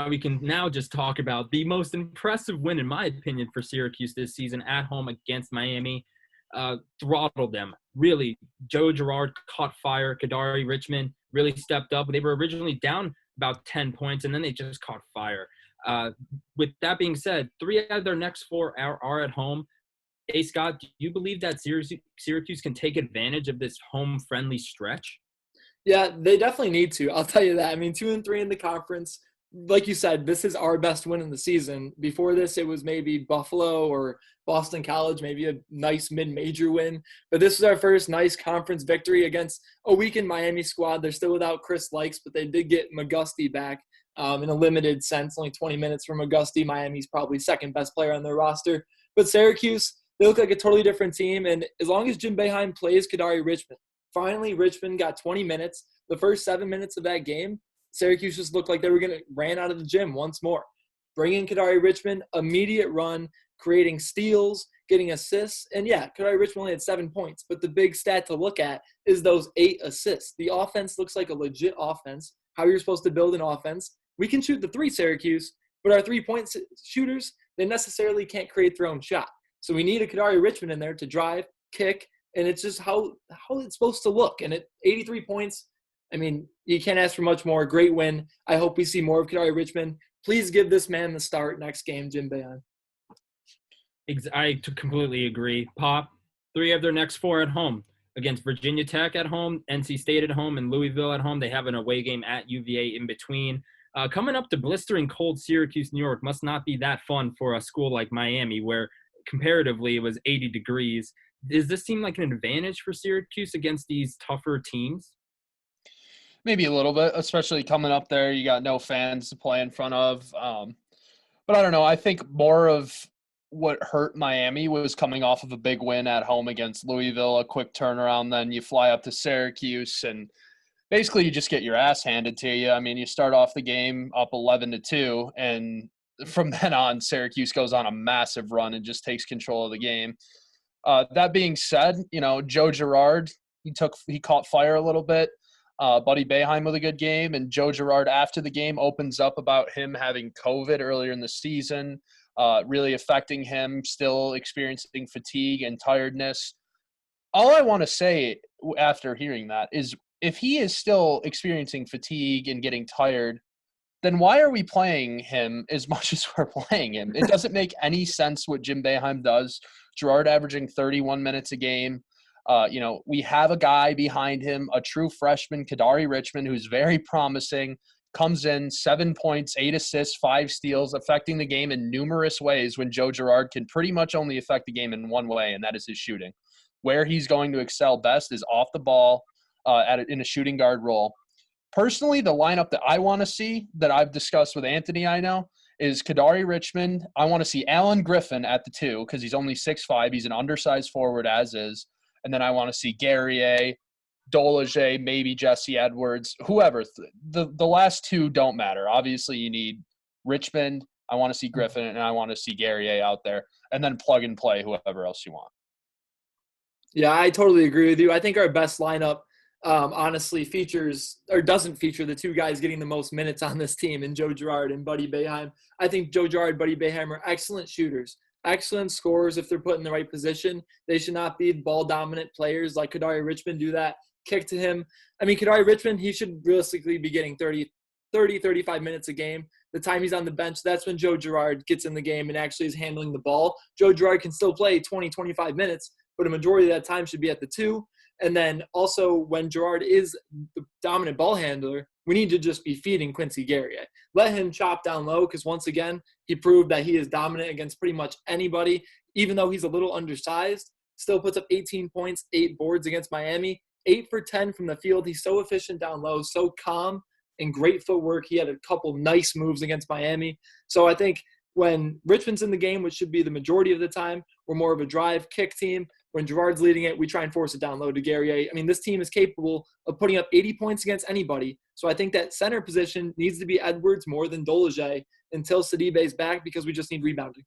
we can now just talk about the most impressive win, in my opinion, for Syracuse this season at home against Miami. Throttled them. Really, Joe Girard caught fire. Kadary Richmond really stepped up. They were originally down about 10 points, and then they just caught fire. With that being said, 3 out of their next 4 are at home. Hey, Scott, do you believe that Syracuse can take advantage of this home-friendly stretch? Yeah, they definitely need to. I'll tell you that. I mean, 2-3 in the conference. Like you said, this is our best win in the season. Before this, it was maybe Buffalo or Boston College, maybe a nice mid-major win. But this is our first nice conference victory against a weakened Miami squad. They're still without Chris Likes, but they did get McGusty back in a limited sense. Only 20 minutes from McGusty. Miami's probably second best player on their roster. But Syracuse, they look like a totally different team. And as long as Jim Boeheim plays Kadary Richmond, finally Richmond got 20 minutes. The first 7 minutes of that game, Syracuse just looked like they were going to ran out of the gym once more. Bring in Kadary Richmond, immediate run, creating steals, getting assists. And yeah, Kadary Richmond only had 7 points, but the big stat to look at is those 8 assists. The offense looks like a legit offense, how you're supposed to build an offense. We can shoot the 3, Syracuse, but our 3-point shooters, they necessarily can't create their own shot. So we need a Kadary Richmond in there to drive, kick, and it's just how it's supposed to look. And at 83 points, I mean, you can't ask for much more. Great win. I hope we see more of Kadary Richmond. Please give this man the start next game, Jim Boeheim. I completely agree. Pop, 3 of their next 4 at home. Against Virginia Tech at home, NC State at home, and Louisville at home. They have an away game at UVA in between. Coming up to blistering cold Syracuse, New York must not be that fun for a school like Miami, where comparatively it was 80 degrees. Does this seem like an advantage for Syracuse against these tougher teams? Maybe a little bit, especially coming up there. You got no fans to play in front of. But I don't know. I think more of what hurt Miami was coming off of a big win at home against Louisville, a quick turnaround. Then you fly up to Syracuse, and basically you just get your ass handed to you. I mean, you start off the game up 11-2, and from then on, Syracuse goes on a massive run and just takes control of the game. That being said, Joe Girard, he caught fire a little bit. Buddy Boeheim with a good game, and Joe Girard after the game opens up about him having COVID earlier in the season, really affecting him, still experiencing fatigue and tiredness. All I want to say after hearing that is if he is still experiencing fatigue and getting tired, then why are we playing him as much as we're playing him? It doesn't make any sense what Jim Boeheim does. Girard averaging 31 minutes a game. We have a guy behind him, a true freshman, Kadary Richmond, who's very promising, comes in 7 points, 8 assists, 5 steals, affecting the game in numerous ways when Joe Girard can pretty much only affect the game in one way, and that is his shooting. Where he's going to excel best is off the ball in a shooting guard role. Personally, the lineup that I want to see that I've discussed with Anthony, I know, is Kadary Richmond. I want to see Alan Griffin at the 2 because he's only 6'5". He's an undersized forward as is. And then I want to see Guerrier, Dolage, maybe Jesse Edwards, whoever. The last 2 don't matter. Obviously, you need Richmond. I want to see Griffin, and I want to see Guerrier out there. And then plug and play whoever else you want. Yeah, I totally agree with you. I think our best lineup honestly doesn't feature the 2 guys getting the most minutes on this team in Joe Girard and Buddy Boeheim. I think Joe Girard, Buddy Boeheim are excellent shooters. Excellent scorers if they're put in the right position. They should not be ball-dominant players like Kadary Richmond do that. Kick to him. I mean, Kadary Richmond, he should realistically be getting 35 minutes a game. The time he's on the bench, that's when Joe Girard gets in the game and actually is handling the ball. Joe Girard can still play 20, 25 minutes, but a majority of that time should be at the 2. And then also when Girard is the dominant ball handler, we need to just be feeding Quincy Guerrier. Let him chop down low because, once again, he proved that he is dominant against pretty much anybody. Even though he's a little undersized, still puts up 18 points, 8 boards against Miami, 8 for 10 from the field. He's so efficient down low, so calm and great footwork. He had a couple nice moves against Miami. So I think when Richmond's in the game, which should be the majority of the time, we're more of a drive kick team. When Girard's leading it, we try and force it down low to Guerrier. I mean, this team is capable of putting up 80 points against anybody. So I think that center position needs to be Edwards more than Dolage until Sidibe's back because we just need rebounding.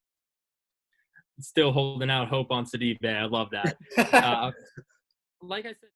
Still holding out hope on Sidibe. I love that. Like I said,